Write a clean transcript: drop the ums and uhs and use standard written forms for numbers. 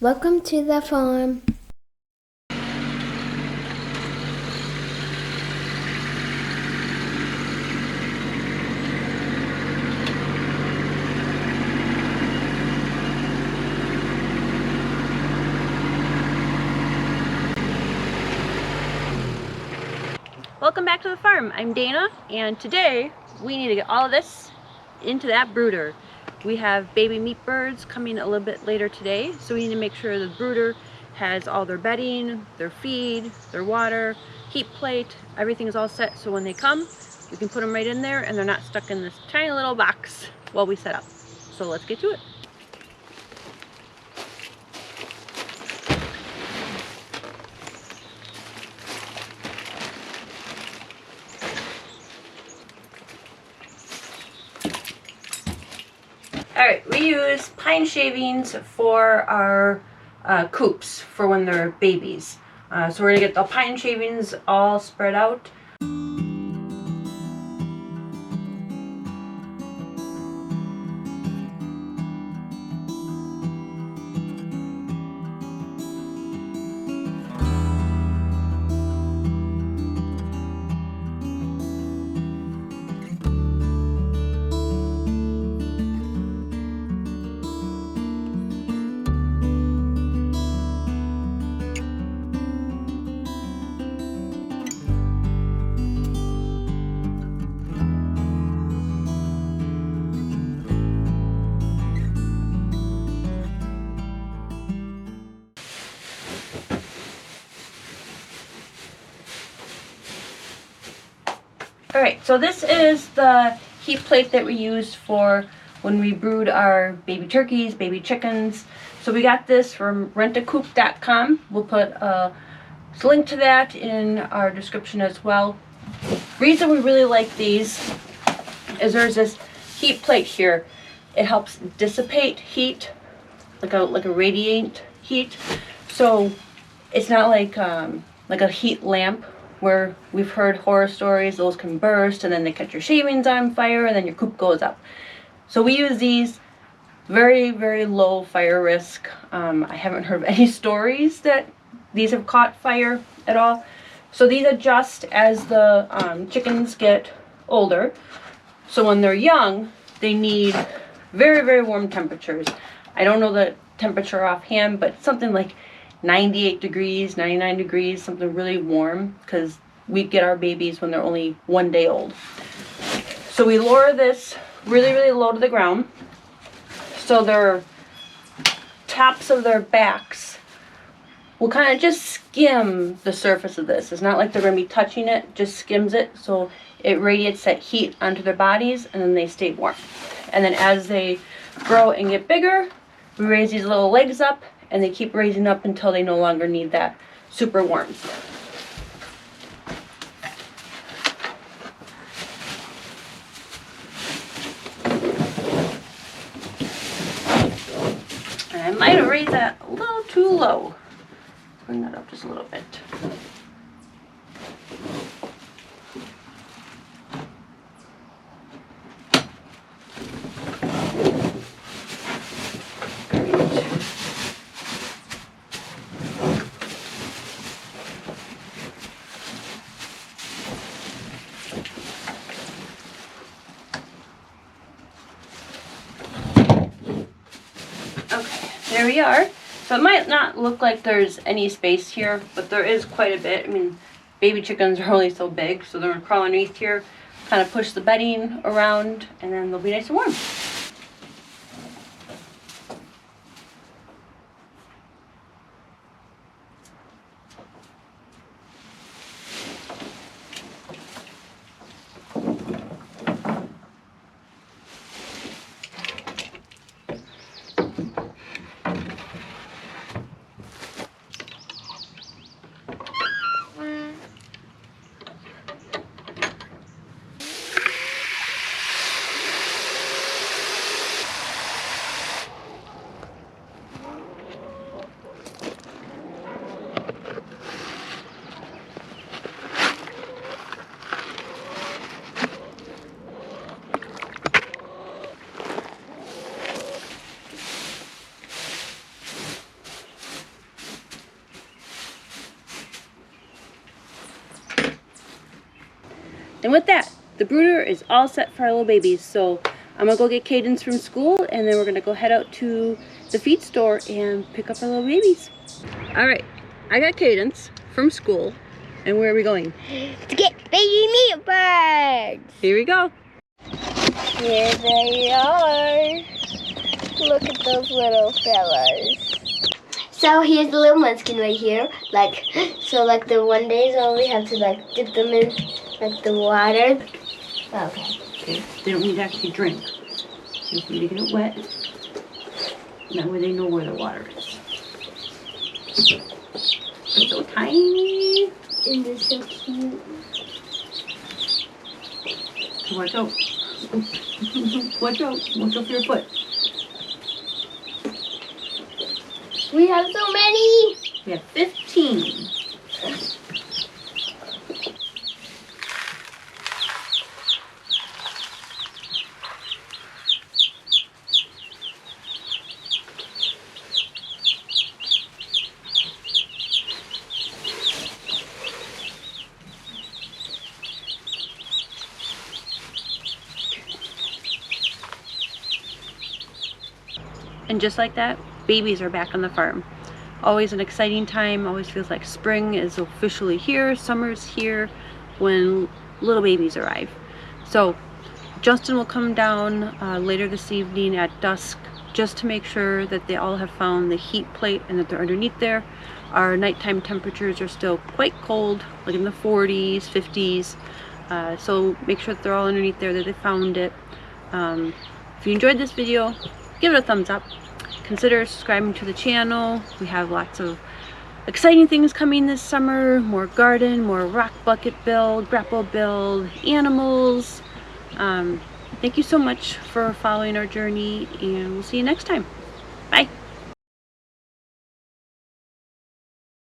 Welcome to the farm. Welcome back to the farm. I'm Dana, and today we need to get all of this into that brooder. We have baby meat birds coming a little bit later today, so we need to make sure the brooder has all their bedding, their feed, their water, heat plate, everything is all set, so when they come we can put them right in there and they're not stuck in this tiny little box while we set up. So let's get to it. Alright, we use pine shavings for our coops for when they're babies. So we're going to get the pine shavings all spread out. Alright, so this is the heat plate that we use for when we brood our baby turkeys, baby chickens. So we got this from rentacoop.com. We'll put a link to that in our description as well. Reason we really like these is there's this heat plate here. It helps dissipate heat, like a radiant heat. So it's not like a heat lamp, where we've heard horror stories, those can burst and then they catch your shavings on fire and then your coop goes up. So we use these, very, very low fire risk. I haven't heard of any stories that these have caught fire at all. So these adjust as the chickens get older. So when they're young, they need very, very warm temperatures. I don't know the temperature offhand, but something like 98 degrees, 99 degrees, something really warm, because we get our babies when they're only 1 day old. So we lower this really, really low to the ground. So their tops of their backs will kind of just skim the surface of this. It's not like they're going to be touching it, just skims it. So it radiates that heat onto their bodies and then they stay warm. And then as they grow and get bigger, we raise these little legs up and they keep raising up until they no longer need that super warmth. And I might have raised that a little too low. Bring that up just a little bit. There we are. So it might not look like there's any space here, but there is quite a bit. I mean, baby chickens are only so big, so they're gonna crawl underneath here, kind of push the bedding around, and then they'll be nice and warm. And with that, the brooder is all set for our little babies. So I'm gonna go get Cadence from school, and then we're gonna go head out to the feed store and pick up our little babies. All right, I got Cadence from school, and where are we going? To get baby meat bags. Here we go. Here they are. Look at those little fellas. So here's the little munchkin right here. Like the one days where we have to like dip them in like the water. Okay. They don't need to actually drink. You just need to get it wet. That way they know where the water is. They're so tiny. And they're so cute. Watch out. Watch out. Watch out for your foot. We have so many. We have 15. And just like that, babies are back on the farm. Always an exciting time. Always feels like spring is officially here. Summer's here when little babies arrive. So Justin will come down later this evening at dusk just to make sure that they all have found the heat plate and that they're underneath there. Our nighttime temperatures are still quite cold, like in the 40s, 50s. So make sure that they're all underneath there, that they found it. If you enjoyed this video, give it a thumbs up. Consider subscribing to the channel. We have lots of exciting things coming this summer. More garden, more rock bucket build, grapple build, animals. Thank you so much for following our journey, and we'll see you next time. Bye.